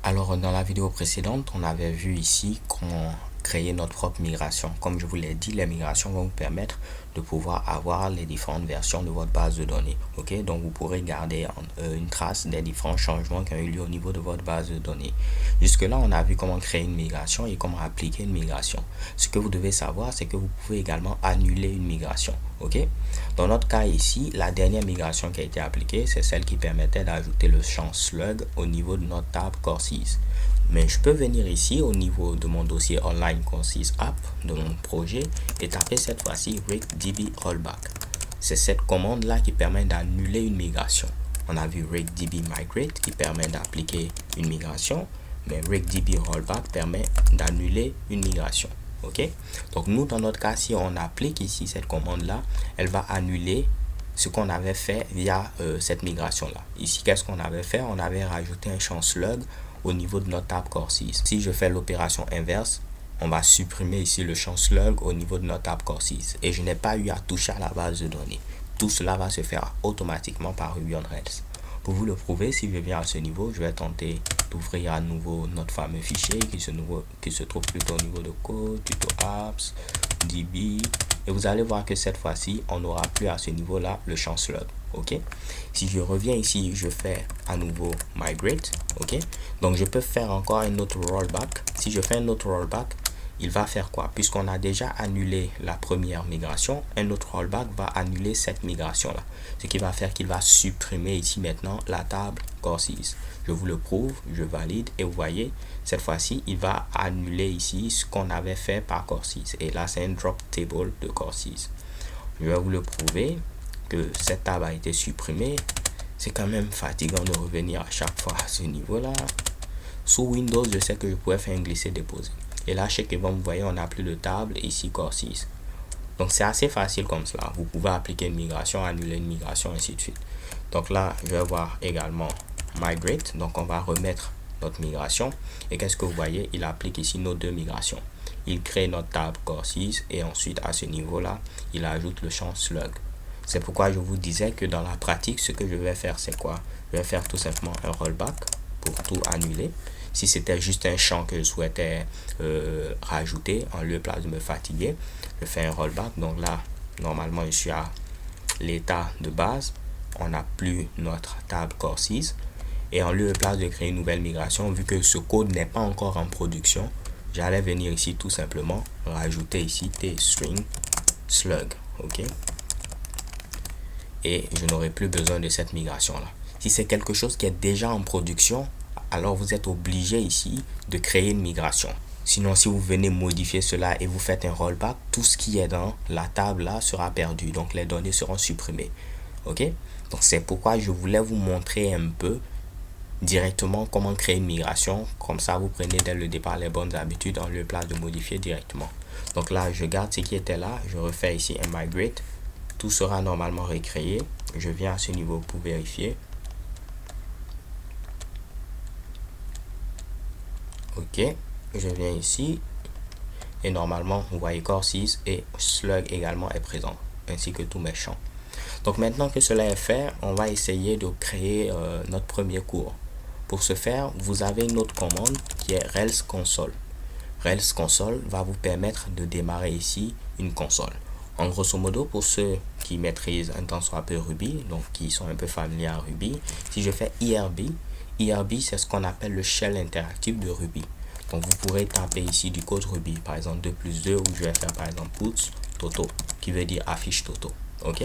Alors, dans la vidéo précédente, on avait vu ici comment créer notre propre migration. Comme je vous l'ai dit, les migrations vont vous permettre de pouvoir avoir les différentes versions de votre base de données. Ok, donc vous pourrez garder une trace des différents changements qui ont eu lieu au niveau de votre base de données. Jusque-là, on a vu comment créer une migration et comment appliquer une migration. Ce que vous devez savoir, c'est que vous pouvez également annuler une migration. Ok, dans notre cas ici, la dernière migration qui a été appliquée, c'est celle qui permettait d'ajouter le champ slug au niveau de notre table Core6. Mais je peux venir ici au niveau de mon dossier online Core6 App de mon projet et taper cette fois-ci RigDB Rollback. C'est cette commande là qui permet d'annuler une migration. On a vu RigDB Migrate qui permet d'appliquer une migration, mais RigDB Rollback permet d'annuler une migration. Ok, donc nous dans notre cas, si on applique ici cette commande là, elle va annuler ce qu'on avait fait via cette migration là. Ici, qu'est-ce qu'on avait fait? On avait rajouté un champ slug au niveau de notre table Core6. Si je fais l'opération inverse, on va supprimer ici le champ slug au niveau de notre table Core6 et je n'ai pas eu à toucher à la base de données. Tout cela va se faire automatiquement par Ruby on Rails. Pour vous le prouver, si je viens à ce niveau, je vais tenter d'ouvrir à nouveau notre fameux fichier qui se trouve plutôt au niveau de code, tuto apps, DB. Et vous allez voir que cette fois-ci, on n'aura plus à ce niveau-là le champ slug. Ok, si je reviens ici, je fais à nouveau migrate. Ok, donc je peux faire encore un autre rollback. Si je fais un autre rollback, il va faire quoi? Puisqu'on a déjà annulé la première migration, un autre rollback va annuler cette migration là, ce qui va faire qu'il va supprimer ici maintenant la table Core6. Je vous le prouve, je valide et vous voyez, cette fois-ci il va annuler ici ce qu'on avait fait par Core6 et là c'est un drop table de Core6. Je vais vous le prouver que cette table a été supprimée. C'est quand même fatigant de revenir à chaque fois à ce niveau là. Sous Windows, je sais que je pouvais faire un glisser-déposer. Et là, chez Kevin, vous voyez, on n'a plus de table et ici Core6. Donc, c'est assez facile comme cela. Vous pouvez appliquer une migration, annuler une migration, ainsi de suite. Donc là, je vais voir également Migrate. Donc, on va remettre notre migration. Et qu'est-ce que vous voyez? Il applique ici nos deux migrations. Il crée notre table Core6 et ensuite, à ce niveau-là, il ajoute le champ slug. C'est pourquoi je vous disais que dans la pratique, ce que je vais faire, c'est quoi? Je vais faire tout simplement un rollback pour tout annuler. Si c'était juste un champ que je souhaitais rajouter en lieu de place de me fatiguer, je fais un rollback. Donc là, normalement, je suis à l'état de base. On n'a plus notre table Core6. Et en lieu de place de créer une nouvelle migration, vu que ce code n'est pas encore en production, j'allais venir ici tout simplement rajouter ici string slug. Ok, et je n'aurai plus besoin de cette migration là. Si c'est quelque chose qui est déjà en production, alors vous êtes obligé ici de créer une migration. Sinon, si vous venez modifier cela et vous faites un rollback, tout ce qui est dans la table là sera perdu. Donc les données seront supprimées. Ok, donc c'est pourquoi je voulais vous montrer un peu directement comment créer une migration. Comme ça, vous prenez dès le départ les bonnes habitudes en lieu de place de modifier directement. Donc là, je garde ce qui était là. Je refais ici un migrate. Tout sera normalement recréé. Je viens à ce niveau pour vérifier. Ok, je viens ici et normalement vous voyez Core6 et slug également est présent, ainsi que tous mes champs. Donc maintenant que cela est fait, on va essayer de créer notre premier cours. Pour ce faire, vous avez une autre commande qui est Rails console. Rails console va vous permettre de démarrer ici une console. En grosso modo, pour ceux qui maîtrisent un tant soit peu Ruby, donc qui sont un peu familiers à Ruby, si je fais IRB, c'est ce qu'on appelle le shell interactif de Ruby. Donc vous pourrez taper ici du code Ruby, par exemple 2 plus 2, ou je vais faire par exemple puts toto, qui veut dire affiche toto. Ok,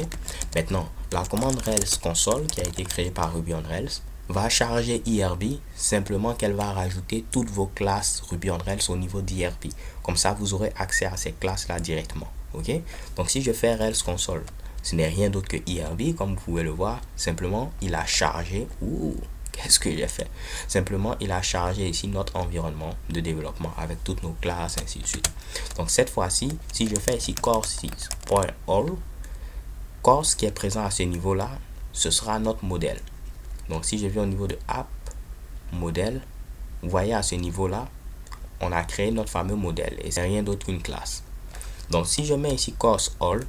maintenant la commande Rails console qui a été créée par Ruby on Rails va charger IRB, simplement qu'elle va rajouter toutes vos classes Ruby on Rails au niveau d'IRB. Comme ça, vous aurez accès à ces classes là directement. Ok, donc si je fais Rails console, ce n'est rien d'autre que IRB, comme vous pouvez le voir. Simplement, il a chargé. Qu'est-ce que j'ai fait? Simplement, il a chargé ici notre environnement de développement avec toutes nos classes, ainsi de suite. Donc cette fois-ci, si je fais ici core6.all, core qui est présent à ce niveau-là, ce sera notre modèle. Donc si je viens au niveau de app, modèle, vous voyez à ce niveau-là, on a créé notre fameux modèle et c'est rien d'autre qu'une classe. Donc si je mets ici course all,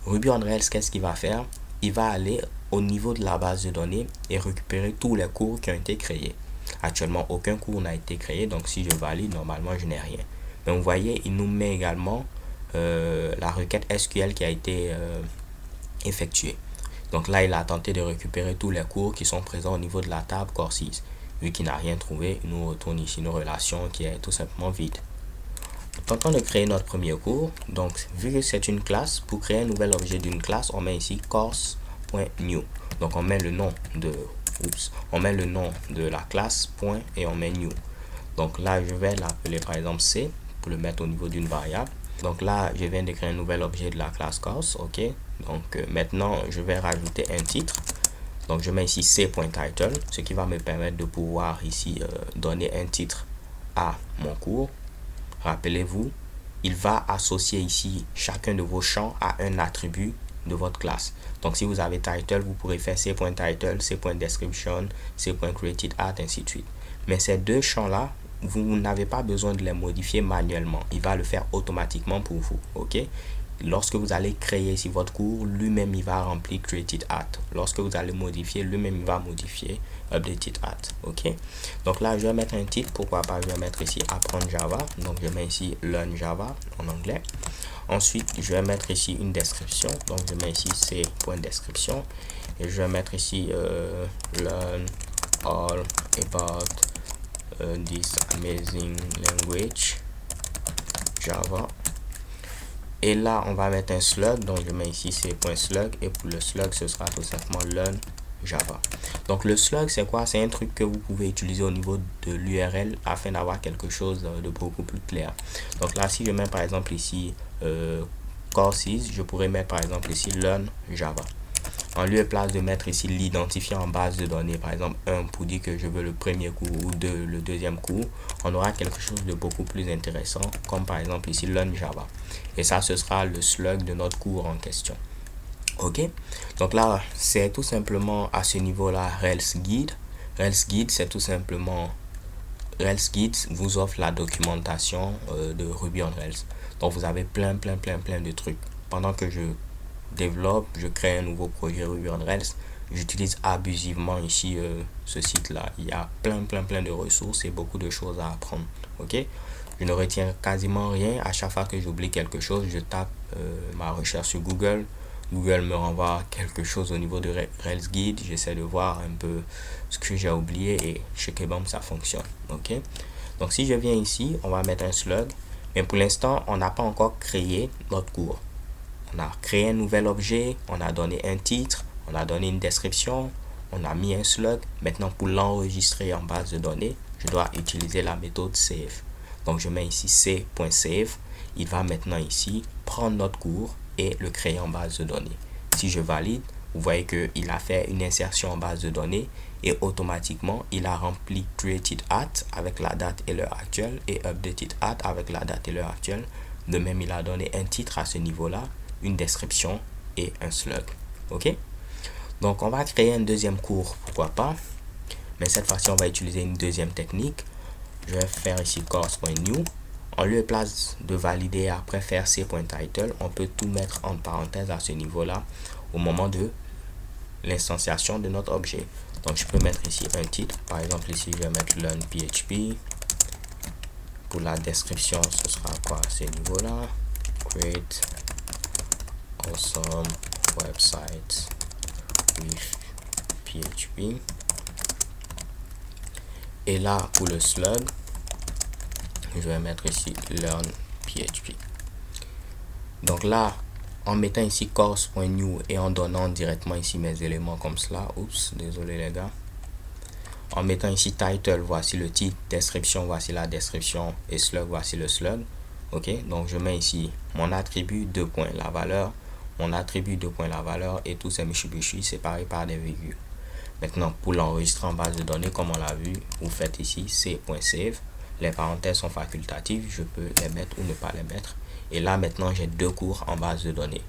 Ruby on Rails, qu'est-ce qu'il va faire? Il va aller au niveau de la base de données et récupérer tous les cours qui ont été créés. Actuellement, aucun cours n'a été créé, donc si je valide, normalement, je n'ai rien. Mais vous voyez, il nous met également la requête SQL qui a été effectuée. Donc là, il a tenté de récupérer tous les cours qui sont présents au niveau de la table Core 6. Vu qu'il n'a rien trouvé, il nous retourne ici une relation qui est tout simplement vide. Tentons de créer notre premier cours. Donc, vu que c'est une classe, pour créer un nouvel objet d'une classe, on met ici course.new. Donc, on met le nom de la classe, point, et on met new. Donc là, je vais l'appeler par exemple C pour le mettre au niveau d'une variable. Donc là, je viens de créer un nouvel objet de la classe course, ok. Donc maintenant, je vais rajouter un titre. Donc je mets ici c.title, ce qui va me permettre de pouvoir ici donner un titre à mon cours. Rappelez-vous, il va associer ici chacun de vos champs à un attribut de votre classe. Donc si vous avez title, vous pourrez faire c.title, c.description, c.createdAt, ainsi de suite. Mais ces deux champs-là, vous n'avez pas besoin de les modifier manuellement. Il va le faire automatiquement pour vous, ok. Lorsque vous allez créer ici votre cours, lui-même il va remplir createdAt. Lorsque vous allez modifier, lui-même il va modifier updatedAt, ok. Donc là, je vais mettre un titre, pourquoi pas, je vais mettre ici apprendre Java. Donc je mets ici learn Java en anglais. Ensuite, je vais mettre ici une description. Donc je mets ici c.description et je vais mettre ici learn all about this amazing language Java. Et là, on va mettre un slug. Donc, je mets ici c.slug. Et pour le slug, ce sera tout simplement learn Java. Donc, le slug, c'est quoi? C'est un truc que vous pouvez utiliser au niveau de l'URL afin d'avoir quelque chose de beaucoup plus clair. Donc là, si je mets par exemple ici courses, je pourrais mettre par exemple ici learn Java. En lieu et place de mettre ici l'identifiant en base de données, par exemple 1 pour dire que je veux le premier cours ou 2 le deuxième cours, on aura quelque chose de beaucoup plus intéressant, comme par exemple ici learn Java. Et ça, ce sera le slug de notre cours en question. Ok, donc là, c'est tout simplement à ce niveau-là Rails Guide. Rails Guide, c'est tout simplement Rails Guide vous offre la documentation de Ruby on Rails. Donc vous avez plein de trucs. Pendant que je développe, je crée un nouveau projet Ruby on Rails, j'utilise abusivement ici ce site là. Il y a plein de ressources et beaucoup de choses à apprendre, ok. Je ne retiens quasiment rien. À chaque fois que j'oublie quelque chose, je tape ma recherche sur Google. Google me renvoie quelque chose au niveau de Rails Guide. J'essaie de voir un peu ce que j'ai oublié et chez Kebam ça fonctionne, ok. Donc si je viens ici, on va mettre un slug, mais pour l'instant on n'a pas encore créé notre cours. On a créé un nouvel objet, on a donné un titre, on a donné une description, on a mis un slug. Maintenant, pour l'enregistrer en base de données, je dois utiliser la méthode save. Donc, je mets ici c.save. Il va maintenant ici prendre notre cours et le créer en base de données. Si je valide, vous voyez qu'il a fait une insertion en base de données et automatiquement, il a rempli createdAt avec la date et l'heure actuelle et updatedAt avec la date et l'heure actuelle. De même, il a donné un titre à ce niveau-là, une description et un slug, ok. Donc on va créer un deuxième cours, pourquoi pas, mais cette fois-ci on va utiliser une deuxième technique. Je vais faire ici course.new. En lieu et place de valider après faire c.title, on peut tout mettre en parenthèse à ce niveau là au moment de l'instanciation de notre objet. Donc je peux mettre ici un titre, par exemple ici je vais mettre learn PHP. Pour la description, ce sera quoi à ce niveau là? Create awesome website with PHP. Et là, pour le slug, je vais mettre ici learn PHP. Donc là, en mettant ici course.new et en donnant directement ici mes éléments comme cela, oups, désolé les gars. En mettant ici title, voici le titre, description, voici la description et slug, voici le slug. Ok, donc je mets ici mon attribut 2 points la valeur, mon attribut 2 points la valeur et tous ces michibichi séparés par des virgules. Maintenant, pour l'enregistrer en base de données, comme on l'a vu, vous faites ici c.save. Les parenthèses sont facultatives, je peux les mettre ou ne pas les mettre. Et là, maintenant, j'ai deux cours en base de données.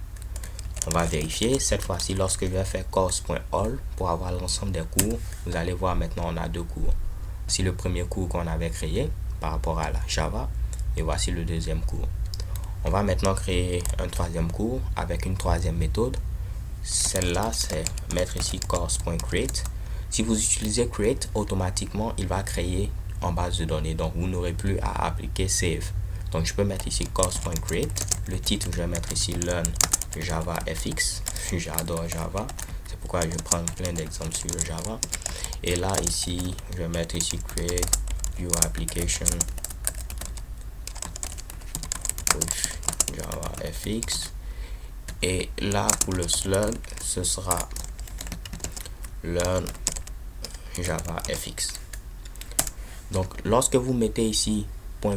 On va vérifier. Cette fois-ci, lorsque je vais faire course.all pour avoir l'ensemble des cours, vous allez voir maintenant, on a deux cours. Voici le premier cours qu'on avait créé par rapport à la Java. Et voici le deuxième cours. On va maintenant créer un troisième cours avec une troisième méthode. Celle-là, c'est mettre ici course.create. Si vous utilisez create, automatiquement il va créer en base de données, donc vous n'aurez plus à appliquer save. Donc je peux mettre ici course.create, le titre je vais mettre ici learn Java FX, j'adore Java, c'est pourquoi je prends plein d'exemples sur le Java. Et là ici je vais mettre ici create view application with Java FX, et là pour le slug ce sera learn Java FX. Donc lorsque vous mettez ici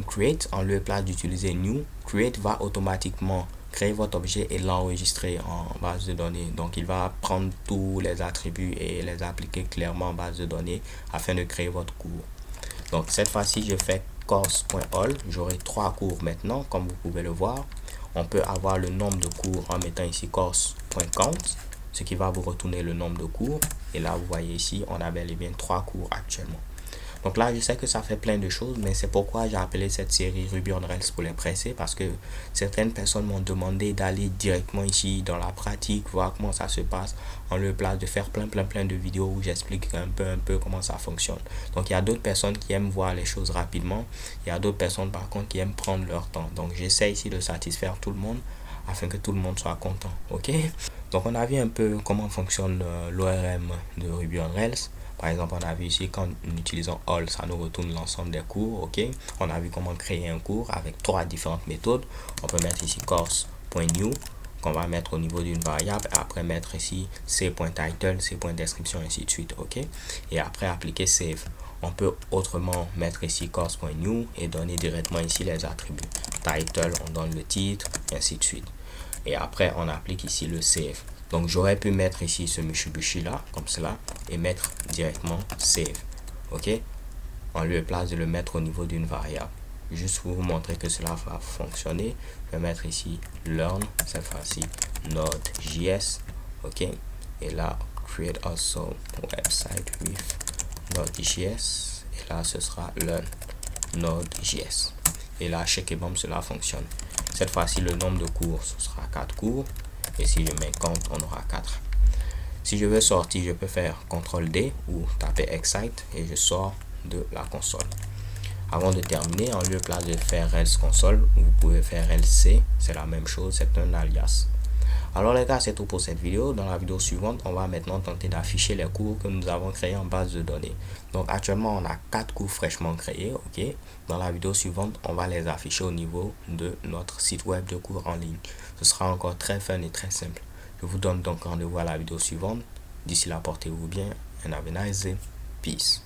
.create en lieu et place d'utiliser new, create va automatiquement créer votre objet et l'enregistrer en base de données. Donc il va prendre tous les attributs et les appliquer clairement en base de données afin de créer votre cours. Donc cette fois-ci je fais course.all, j'aurai 3 cours maintenant comme vous pouvez le voir. On peut avoir le nombre de cours en mettant ici course.count, ce qui va vous retourner le nombre de cours, et là vous voyez ici on a bel et bien 3 cours actuellement. Donc là, je sais que ça fait plein de choses, mais c'est pourquoi j'ai appelé cette série Ruby on Rails pour les presser, parce que certaines personnes m'ont demandé d'aller directement ici dans la pratique, voir comment ça se passe, en lieu place de faire plein de vidéos où j'explique un peu comment ça fonctionne. Donc il y a d'autres personnes qui aiment voir les choses rapidement, il y a d'autres personnes par contre qui aiment prendre leur temps. Donc j'essaie ici de satisfaire tout le monde afin que tout le monde soit content, ok? Donc on a vu un peu comment fonctionne l'ORM de Ruby on Rails. Par exemple, on a vu ici qu'en utilisant all, ça nous retourne l'ensemble des cours, ok? On a vu comment créer un cours avec 3 différentes méthodes. On peut mettre ici course.new qu'on va mettre au niveau d'une variable, et après mettre ici c.title, c.description, ainsi de suite, ok? Et après appliquer save. On peut autrement mettre ici course.new et donner directement ici les attributs. Title, on donne le titre, ainsi de suite. Et après, on applique ici le save. Donc j'aurais pu mettre ici ce Mitsubishi là, comme cela, et mettre directement save, ok, en lieu et place de le mettre au niveau d'une variable. Juste pour vous montrer que cela va fonctionner, je vais mettre ici learn, cette fois-ci Node.js, ok, et là create also website with Node.js, et là ce sera learn Node.js, et là check et bombe, cela fonctionne. Cette fois-ci le nombre de cours, ce sera 4 cours. Et si je mets compte, on aura 4. Si je veux sortir, je peux faire CTRL D ou taper excite et je sors de la console. Avant de terminer, en lieu et place de faire Rails console, vous pouvez faire LC, c'est la même chose, c'est un alias. Alors les gars, c'est tout pour cette vidéo. Dans la vidéo suivante, on va maintenant tenter d'afficher les cours que nous avons créés en base de données. Donc actuellement, on a 4 cours fraîchement créés, ok. Dans la vidéo suivante, on va les afficher au niveau de notre site web de cours en ligne. Ce sera encore très fun et très simple. Je vous donne donc rendez-vous à la vidéo suivante. D'ici là, portez-vous bien and have a nice day. Peace.